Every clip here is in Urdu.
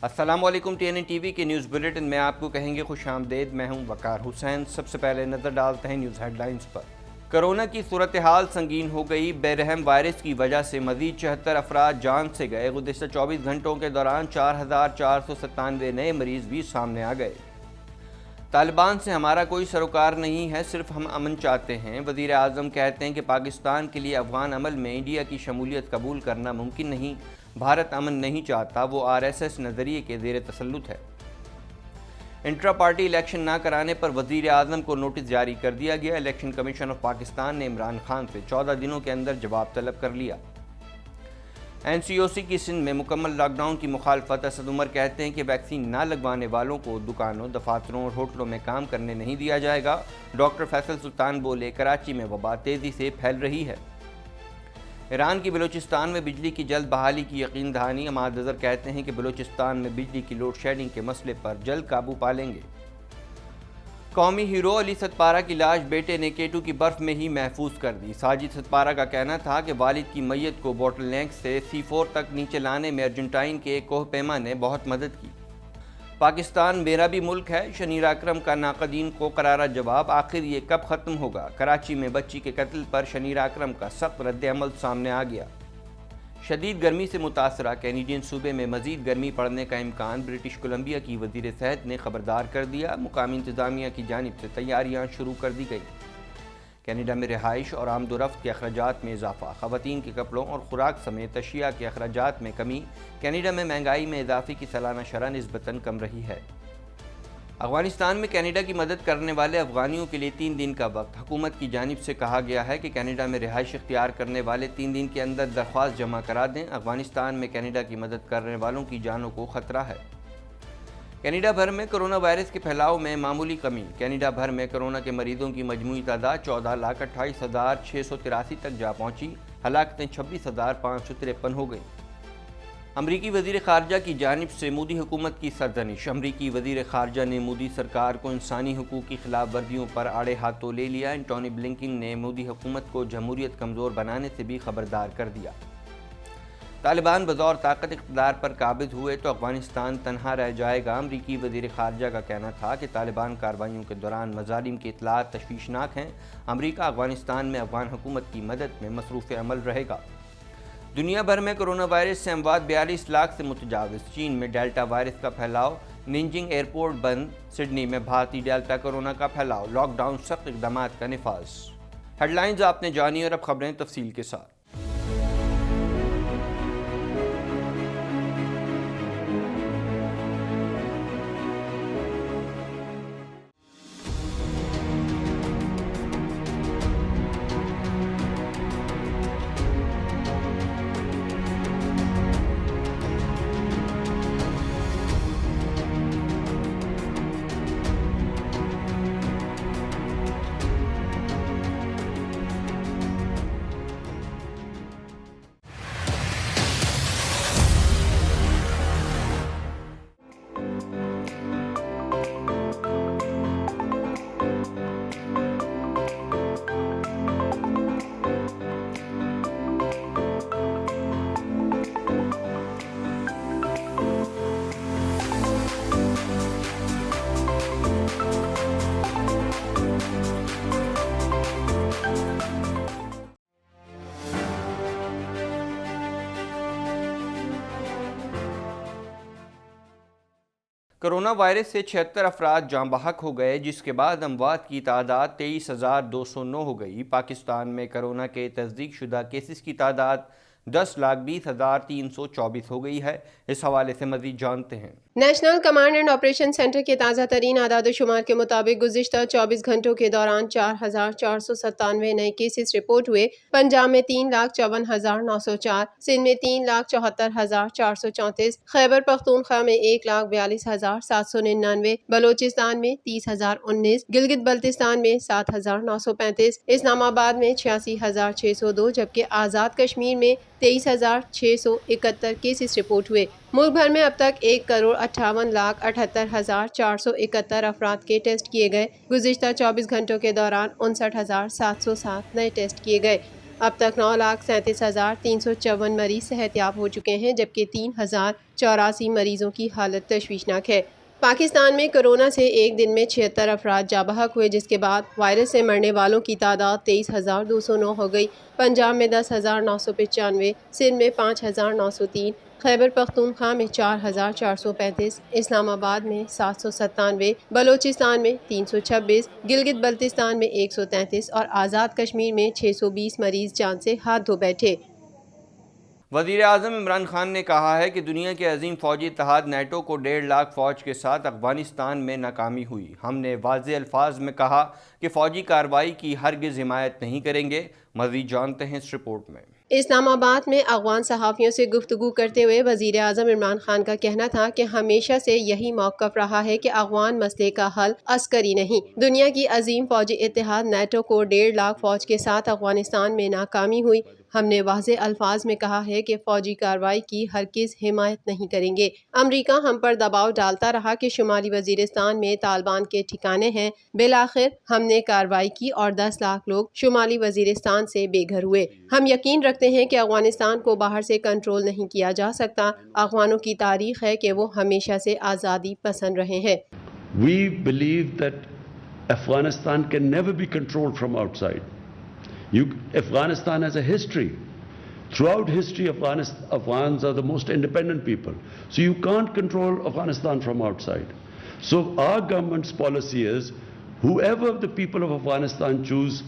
السلام علیکم TNN ٹی وی کے نیوز بلیٹن میں آپ کو کہیں گے خوش آمدید. میں ہوں وقار حسین. سب سے پہلے نظر ڈالتے ہیں نیوز ہیڈ لائنز پر. کرونا کی صورتحال سنگین ہو گئی. بے رحم وائرس کی وجہ سے مزید 76 افراد جان سے گئے. گزشتہ 24 گھنٹوں کے دوران 4497 نئے مریض بھی سامنے آ گئے. طالبان سے ہمارا کوئی سروکار نہیں ہے، صرف ہم امن چاہتے ہیں. وزیر اعظم کہتے ہیں کہ پاکستان کے لیے افغان عمل میں انڈیا کی شمولیت قبول کرنا ممکن نہیں. بھارت امن نہیں چاہتا، وہ RSS نظریے کے زیر تسلط ہے. انٹرا پارٹی الیکشن نہ کرانے پر وزیر اعظم کو نوٹس جاری کر دیا گیا. الیکشن کمیشن آف پاکستان نے عمران خان سے 14 دنوں کے اندر جواب طلب کر لیا. NCOC کی سندھ میں مکمل لاک ڈاؤن کی مخالفت. اسد عمر کہتے ہیں کہ ویکسین نہ لگوانے والوں کو دکانوں، دفاتروں اور ہوٹلوں میں کام کرنے نہیں دیا جائے گا. ڈاکٹر فیصل سلطان بولے کراچی میں وبا تیزی سے پھیل رہی ہے. ایران کی بلوچستان میں بجلی کی جلد بحالی کی یقین دہانی. عماد اظہر کہتے ہیں کہ بلوچستان میں بجلی کی لوڈ شیڈنگ کے مسئلے پر جلد قابو پا لیں گے. قومی ہیرو علی ستپارہ کی لاش بیٹے نے K2 کی برف میں ہی محفوظ کر دی. ساجد ستپارہ کا کہنا تھا کہ والد کی میت کو بوٹل نیک سے C4 تک نیچے لانے میں ارجنٹائن کے کوہ پیما نے بہت مدد کی. پاکستان میرا بھی ملک ہے، شنیر اکرم کا ناقدین کو کرارا جواب. آخر یہ کب ختم ہوگا؟ کراچی میں بچی کے قتل پر شنیر اکرم کا سخت رد عمل سامنے آ گیا. شدید گرمی سے متاثرہ کینیڈین صوبے میں مزید گرمی پڑنے کا امکان. برٹش کولمبیا کی وزیر صحت نے خبردار کر دیا. مقامی انتظامیہ کی جانب سے تیاریاں شروع کر دی گئیں. کینیڈا میں رہائش اور آمد و رفت کے اخراجات میں اضافہ. خواتین کے کپڑوں اور خوراک سمیت اشیاء کے اخراجات میں کمی. کینیڈا میں مہنگائی میں اضافے کی سالانہ شرح نسبتاً کم رہی ہے. افغانستان میں کینیڈا کی مدد کرنے والے افغانیوں کے لیے 3 دن کا وقت. حکومت کی جانب سے کہا گیا ہے کہ کینیڈا میں رہائش اختیار کرنے والے 3 دن کے اندر درخواست جمع کرا دیں. افغانستان میں کینیڈا کی مدد کرنے والوں کی جانوں کو خطرہ ہے. کینیڈا بھر میں کرونا وائرس کے پھیلاؤ میں معمولی کمی. کینیڈا بھر میں کرونا کے مریضوں کی مجموعی تعداد 14,28,683 تک جا پہنچی. ہلاکتیں 26,553 ہو گئیں. امریکی وزیر خارجہ کی جانب سے مودی حکومت کی سرزنش. امریکی وزیر خارجہ نے مودی سرکار کو انسانی حقوق کی خلاف ورزیوں پر آڑے ہاتھوں لے لیا. انٹونی بلنکن نے مودی حکومت کو جمہوریت کمزور بنانے سے بھی خبردار کر دیا. طالبان بطور طاقت اقتدار پر قابض ہوئے تو افغانستان تنہا رہ جائے گا. امریکی وزیر خارجہ کا کہنا تھا کہ طالبان کارروائیوں کے دوران مظالم کی اطلاعات تشویشناک ہیں. امریکہ افغانستان میں افغان حکومت کی مدد میں مصروف عمل رہے گا. دنیا بھر میں کرونا وائرس سے اموات 42 لاکھ سے متجاوز. چین میں ڈیلٹا وائرس کا پھیلاؤ. ننجنگ ایئرپورٹ بند. سڈنی میں بھارتی ڈیلٹا کرونا کا پھیلاؤ. لاک ڈاؤن سخت اقدامات کا نفاذ. ہیڈ لائنز آپ نے جانی اور اب خبریں تفصیل کے ساتھ. کرونا وائرس سے 76 افراد جاں بحق ہو گئے، جس کے بعد اموات کی تعداد 23,209 ہو گئی. پاکستان میں کرونا کے تصدیق شدہ کیسز کی تعداد 10,20,324 ہو گئی ہے. اس حوالے سے مزید جانتے ہیں. National command and operation centre کے تازہ ترین اعداد و شمار کے مطابق گزشتہ 24 گھنٹوں کے دوران 4,497 نئے کیسز رپورٹ ہوئے. پنجاب میں 3,54,904، سندھ میں 3,74,434، خیبر پختونخوا میں 1,42,799، بلوچستان میں 30,019، گلگت بلتستان میں 7,935، اسلام آباد میں 86,602، جبکہ آزاد کشمیر میں 23,671 کیسز رپورٹ ہوئے. ملک بھر میں اب تک 1,58,78,471 افراد کے ٹیسٹ کیے گئے. گزشتہ 24 گھنٹوں کے دوران 59,707 نئے ٹیسٹ کیے گئے. اب تک 9,37,354 مریض صحت یاب ہو چکے ہیں، جبکہ 3,084 مریضوں کی حالت تشویشناک ہے۔ پاکستان میں کرونا سے ایک دن میں 76 افراد جاں بحق ہوئے، جس کے بعد وائرس سے مرنے والوں کی تعداد 23,209 ہو گئی۔ پنجاب میں 10,995، سندھ میں 5,903، خیبر پختونخوا میں 4,435، اسلام آباد میں 797، بلوچستان میں 326، گلگت بلتستان میں 133 اور آزاد کشمیر میں 620 مریض جان سے ہاتھ دھو بیٹھے۔ وزیر اعظم عمران خان نے کہا ہے کہ دنیا کے عظیم فوجی اتحاد نیٹو کو 1.5 لاکھ فوج کے ساتھ افغانستان میں ناکامی ہوئی۔ ہم نے واضح الفاظ میں کہا کہ فوجی کارروائی کی ہرگز حمایت نہیں کریں گے۔ مزید جانتے ہیں اس رپورٹ میں۔ اسلام آباد میں افغان صحافیوں سے گفتگو کرتے ہوئے وزیر اعظم عمران خان کا کہنا تھا کہ ہمیشہ سے یہی موقف رہا ہے کہ افغان مسئلے کا حل عسکری نہیں۔ دنیا کی عظیم فوجی اتحاد نیٹو کو 1.5 لاکھ فوج کے ساتھ افغانستان میں ناکامی ہوئی۔ ہم نے واضح الفاظ میں کہا ہے کہ فوجی کارروائی کی ہرگز حمایت نہیں کریں گے۔ امریکہ ہم پر دباؤ ڈالتا رہا کہ شمالی وزیرستان میں طالبان کے ٹھکانے ہیں۔ بالآخر ہم نے کارروائی کی اور 10 لاکھ لوگ شمالی وزیرستان سے بے گھر ہوئے۔ ہم یقین رکھتے ہیں کہ افغانستان کو باہر سے کنٹرول نہیں کیا جا سکتا۔ افغانوں کی تاریخ ہے کہ وہ ہمیشہ سے آزادی پسند رہے ہیں۔ We believe that Afghanistan can never be controlled from outside. Afghanistan has a history. Throughout history, Afghans are the most independent people. So you can't control Afghanistan from outside. So our government's policy is, whoever the people of Afghanistan choose,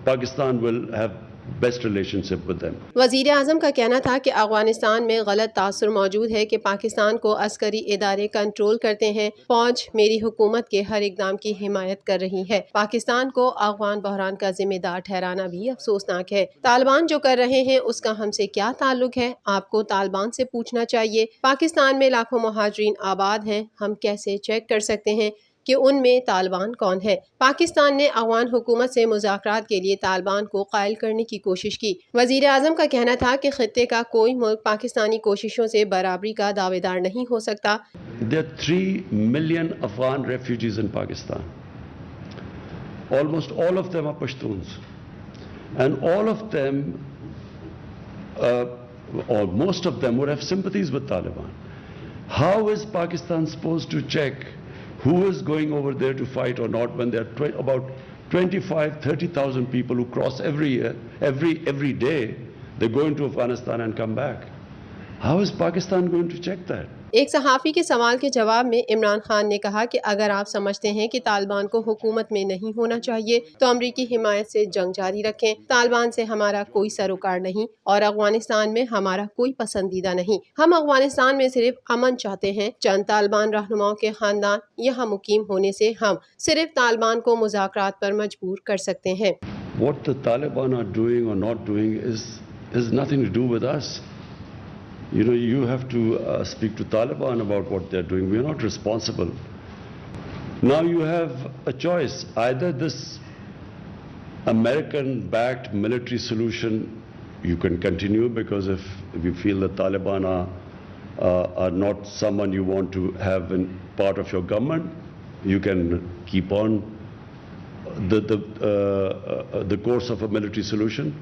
Pakistan will have best relationship with them. وزیر اعظم کا کہنا تھا کہ افغانستان میں غلط تاثر موجود ہے کہ پاکستان کو عسکری ادارے کنٹرول کرتے ہیں۔ فوج میری حکومت کے ہر اقدام کی حمایت کر رہی ہے۔ پاکستان کو افغان بحران کا ذمہ دار ٹھہرانا بھی افسوسناک ہے۔ طالبان جو کر رہے ہیں اس کا ہم سے کیا تعلق ہے؟ آپ کو طالبان سے پوچھنا چاہیے۔ پاکستان میں لاکھوں مہاجرین آباد ہیں، ہم کیسے چیک کر سکتے ہیں کہ ان میں طالبان کون ہے؟ پاکستان نے افغان حکومت سے مذاکرات کے لیے طالبان کو قائل کرنے کی کوشش کی۔ وزیر اعظم کا کہنا تھا کہ خطے کا کوئی ملک پاکستانی کوششوں سے برابری کا دعوے دار نہیں ہو سکتا۔ There are 3 million Afghan refugees in Pakistan. Almost all of them are Pashtuns. And all of them, or most of them, would have sympathies with Taliban. How is Pakistan supposed to check who is going over there to fight or not when there are about 25,000-30,000 people who cross every year, every day? They go into Afghanistan and come back. How is Pakistan going to check that? ایک صحافی کے سوال کے جواب میں عمران خان نے کہا کہ اگر آپ سمجھتے ہیں کہ طالبان کو حکومت میں نہیں ہونا چاہیے تو امریکی حمایت سے جنگ جاری رکھیں۔ طالبان سے ہمارا کوئی سروکار نہیں اور افغانستان میں ہمارا کوئی پسندیدہ نہیں۔ ہم افغانستان میں صرف امن چاہتے ہیں۔ چند طالبان رہنماؤں کے خاندان یہاں مقیم ہونے سے ہم صرف طالبان کو مذاکرات پر مجبور کر سکتے ہیں۔ What the Taliban are doing or not doing is nothing to do with us. You have to speak to Taliban about what they're doing. We are not responsible. Now you have a choice. Either this American-backed military solution, you can continue, because if you feel the Taliban are not someone you want to have in part of your government, you can keep on the course of a military solution.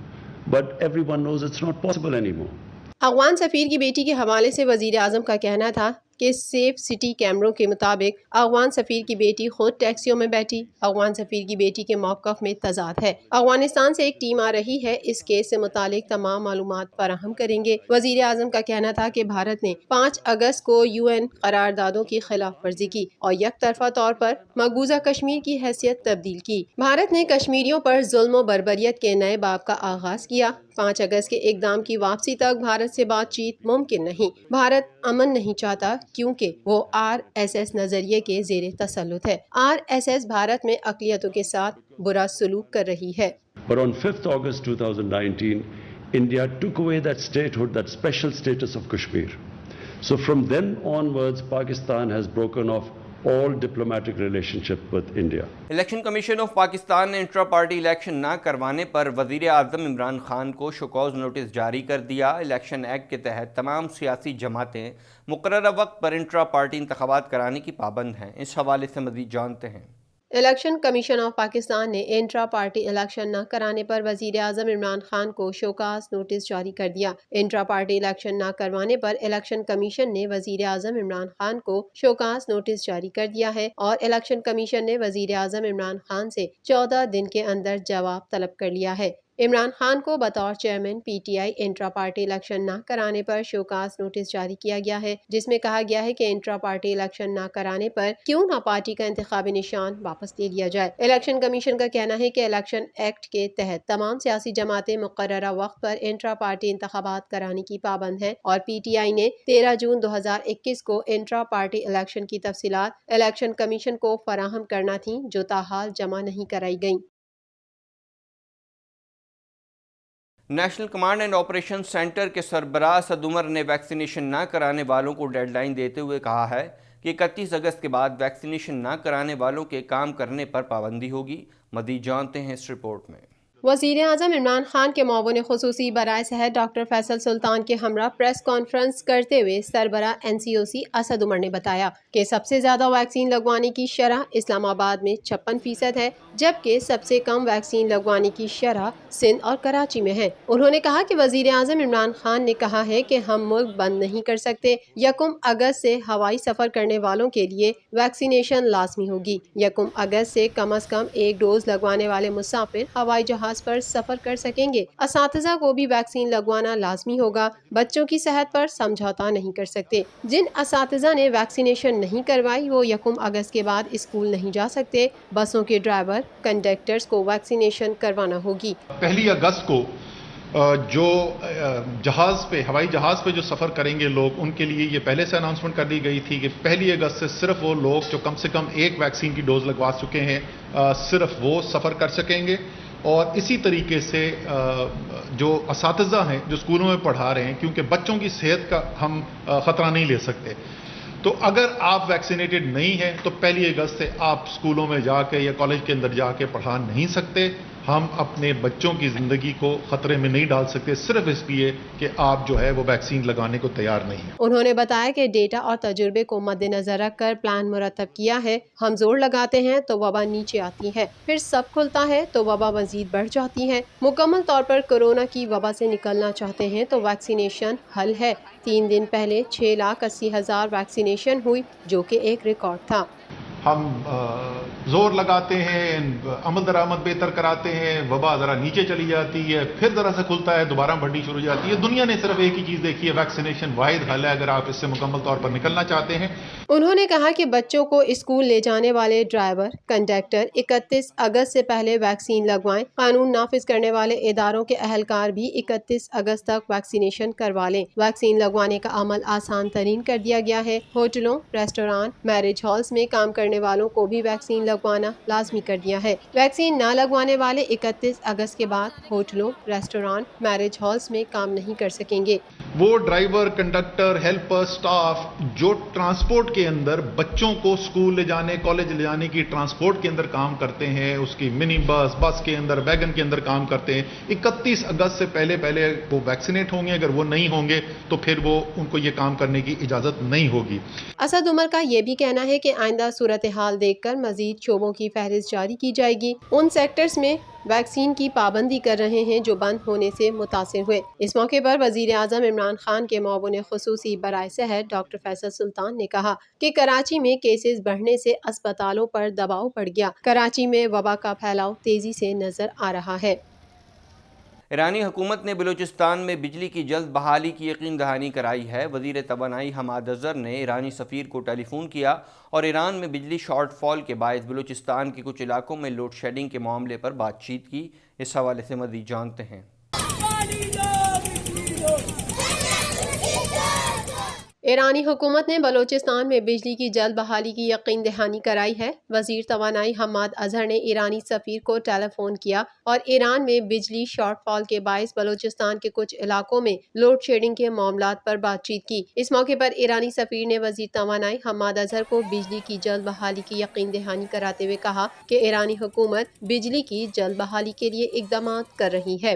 But everyone knows it's not possible anymore. Afghan سفیر کی بیٹی کے حوالے سے وزیر اعظم کا کہنا تھا کہ سیف سٹی کیمروں کے مطابق افغان سفیر کی بیٹی خود ٹیکسیوں میں بیٹھی۔ افغان سفیر کی بیٹی کے موقف میں تضاد ہے۔ افغانستان سے ایک ٹیم آ رہی ہے، اس کیس سے متعلق تمام معلومات فراہم کریں گے۔ وزیر اعظم کا کہنا تھا کہ بھارت نے 5 اگست کو UN قراردادوں کی خلاف ورزی کی اور یک طرفہ طور پر مقبوضہ کشمیر کی حیثیت تبدیل کی۔ بھارت نے کشمیریوں پر ظلم و بربریت کے نئے باب کا آغاز کیا۔ 5 اگست کے اقدام کی واپسی تک بھارت سے بات چیت ممکن نہیں۔ بھارت امن نہیں چاہتا کیونکہ وہ RSS نظریے کے زیر تسلط ہے۔ RSS بھارت میں اقلیتوں کے ساتھ برا سلوک کر رہی ہے۔ But on 5th August 2019, India took away that statehood, that special status of Kashmir. So from then onwards, Pakistan has broken off all diplomatic relationship with India. Election commission of Pakistan نے انٹرا پارٹی الیکشن نہ کروانے پر وزیر اعظم عمران خان کو شوکاز نوٹس جاری کر دیا۔ الیکشن ایکٹ کے تحت تمام سیاسی جماعتیں مقررہ وقت پر انٹرا پارٹی انتخابات کرانے کی پابند ہیں۔ اس حوالے سے مزید جانتے ہیں۔ الیکشن کمیشن آف پاکستان نے انٹرا پارٹی الیکشن نہ کرانے پر وزیر اعظم عمران خان کو شوکاز نوٹس جاری کر دیا۔ انٹرا پارٹی الیکشن نہ کروانے پر الیکشن کمیشن نے وزیر اعظم عمران خان کو شوکاز نوٹس جاری کر دیا ہے اور الیکشن کمیشن نے وزیر اعظم عمران خان سے 14 دن کے اندر جواب طلب کر لیا ہے۔ عمران خان کو بطور chairman P T I intra party election نہ کرانے پر شوکاز نوٹس جاری کیا گیا ہے، جس میں کہا گیا ہے کہ انٹرا پارٹی الیکشن نہ کرانے پر کیوں نہ پارٹی کا انتخابی نشان واپس لے لیا جائے۔ الیکشن کمیشن کا کہنا ہے کہ الیکشن ایکٹ کے تحت تمام سیاسی جماعتیں مقررہ وقت پر انٹرا پارٹی انتخابات کرانے کی پابند ہیں اور پی ٹی آئی نے 13 جون 2021 کو انٹرا پارٹی الیکشن کی تفصیلات الیکشن کمیشن کو فراہم کرنا تھیں، جو تاحال جمع نہیں کرائی گئیں۔ National command and operation centre کے سربراہ اسد عمر نے ویکسینیشن نہ کرانے والوں کو ڈیڈ لائن دیتے ہوئے کہا ہے کہ 31 اگست کے بعد ویکسینیشن نہ کرانے والوں کے کام کرنے پر پابندی ہوگی۔ مزید جانتے ہیں اس رپورٹ میں۔ وزیر اعظم عمران خان کے معاون خصوصی برائے صحت ڈاکٹر فیصل سلطان کے ہمراہ پریس کانفرنس کرتے ہوئے سربراہ این سی او سی اسد عمر نے بتایا کہ سب سے زیادہ ویکسین لگوانے کی شرح اسلام آباد میں 56% ہے، جبکہ سب سے کم ویکسین لگوانے کی شرح سندھ اور کراچی میں ہے۔ انہوں نے کہا کہ وزیر اعظم عمران خان نے کہا ہے کہ ہم ملک بند نہیں کر سکتے۔ 1 اگست سے ہوائی سفر کرنے والوں کے لیے ویکسینیشن لازمی ہوگی۔ 1 اگست سے کم از کم 1 ڈوز لگوانے والے مسافر ہوائی جہاز پر سفر کر سکیں گے۔ اساتذہ کو بھی ویکسین لگوانا لازمی ہوگا۔ بچوں کی صحت پر سمجھوتہ نہیں کر سکتے۔ جن اساتذہ نے ویکسینیشن نہیں کروائی وہ 1 اگست کے بعد اسکول نہیں جا سکتے۔ بسوں کے ڈرائیور کنڈکٹرز کو ویکسینیشن کروانا ہوگی۔ 1 اگست کو جو ہوائی جہاز پہ جو سفر کریں گے لوگ، ان کے لیے یہ پہلے سے اناؤنسمنٹ کر دی گئی تھی کہ 1 اگست سے صرف وہ لوگ جو کم سے کم 1 ویکسین کی ڈوز لگوا چکے ہیں صرف وہ سفر کر سکیں گے۔ اور اسی طریقے سے جو اساتذہ ہیں جو اسکولوں میں پڑھا رہے ہیں، کیونکہ بچوں کی صحت کا ہم خطرہ نہیں لے سکتے، تو اگر آپ ویکسینیٹڈ نہیں ہیں تو 1 اگست سے آپ اسکولوں میں جا کے یا کالج کے اندر جا کے پڑھا نہیں سکتے۔ ہم اپنے بچوں کی زندگی کو خطرے میں نہیں ڈال سکتے صرف اس لیے کہ آپ جو ہے وہ ویکسین لگانے کو تیار نہیں ہیں۔ انہوں نے بتایا کہ ڈیٹا اور تجربے کو مد نظر رکھ کر پلان مرتب کیا ہے۔ ہم زور لگاتے ہیں تو وبا نیچے آتی ہے، پھر سب کھلتا ہے تو وبا مزید بڑھ جاتی ہے۔ مکمل طور پر کورونا کی وبا سے نکلنا چاہتے ہیں تو ویکسینیشن حل ہے۔ 3 دن پہلے 6,80,000 ویکسینیشن ہوئی، جو کہ ایک ریکارڈ تھا۔ ہم زور لگاتے ہیں، عمل درآمد بہتر کراتے ہیں، وبا ذرا نیچے چلی جاتی ہے، پھر ذرا سے کھلتا ہے، دوبارہ بڑھنی شروع ہو جاتی ہے۔ دنیا نے صرف ایک ہی چیز دیکھی ہے، ویکسینیشن واحد حل ہے اگر آپ اس سے مکمل طور پر نکلنا چاہتے ہیں۔ انہوں نے کہا کہ بچوں کو اسکول لے جانے والے ڈرائیور، کنڈکٹر 31 اگست سے پہلے ویکسین لگوائیں۔ قانون نافذ کرنے والے اداروں کے اہلکار بھی 31 اگست تک ویکسینیشن کروا لیں۔ ویکسین لگوانے کا عمل آسان ترین کر دیا گیا ہے۔ ہوٹلوں، ریسٹوران، میرج ہالز میں کام کرنے والوں کو بھی ویکسین لگوانا لازمی کر دیا ہے۔ ویکسین نہ لگوانے والے 31 اگست کے بعد ہوٹلوں، ریسٹوران، میرج ہالز میں کام نہیں کر سکیں گے۔ وہ ڈرائیور، کنڈکٹر، ہیلپر، سٹاف جو ٹرانسپورٹ کے اندر بچوں کو اسکول لے جانے، کالج لے جانے کی ٹرانسپورٹ کے اندر کام کرتے ہیں، اس کی منی بس کے اندر، ویگن کے اندر کام کرتے ہیں، 31 اگست سے پہلے وہ ویکسینیٹ ہوں گے۔ اگر وہ نہیں ہوں گے تو پھر ان کو یہ کام کرنے کی اجازت نہیں ہوگی۔ اسد عمر کا یہ بھی کہنا ہے کہ آئندہ صورتحال دیکھ کر مزید شعبوں کی فہرست جاری کی جائے گی۔ ان سیکٹرز میں ویکسین کی پابندی کر رہے ہیں جو بند ہونے سے متاثر ہوئے۔ اس موقع پر وزیر اعظم عمران خان کے معاون خصوصی برائے صحت ڈاکٹر فیصل سلطان نے کہا کہ کراچی میں کیسز بڑھنے سے اسپتالوں پر دباؤ پڑ گیا۔ کراچی میں وبا کا پھیلاؤ تیزی سے نظر آ رہا ہے۔ ایرانی حکومت نے بلوچستان میں بجلی کی جلد بحالی کی یقین دہانی کرائی ہے۔ وزیر توانائی حماد اظہر نے ایرانی سفیر کو ٹیلی فون کیا اور ایران میں بجلی شارٹ فال کے باعث بلوچستان کے کچھ علاقوں میں لوڈ شیڈنگ کے معاملے پر بات چیت کی۔ اس حوالے سے مزید جانتے ہیں۔ ایرانی حکومت نے بلوچستان میں بجلی کی جلد بحالی کی یقین دہانی کرائی ہے۔ وزیر توانائی حماد اظہر نے ایرانی سفیر کو ٹیلی فون کیا اور ایران میں بجلی شارٹ فال کے باعث بلوچستان کے کچھ علاقوں میں لوڈ شیڈنگ کے معاملات پر بات چیت کی۔ اس موقع پر ایرانی سفیر نے وزیر توانائی حماد اظہر کو بجلی کی جلد بحالی کی یقین دہانی کراتے ہوئے کہا کہ ایرانی حکومت بجلی کی جلد بحالی کے لیے اقدامات کر رہی ہے۔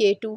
K2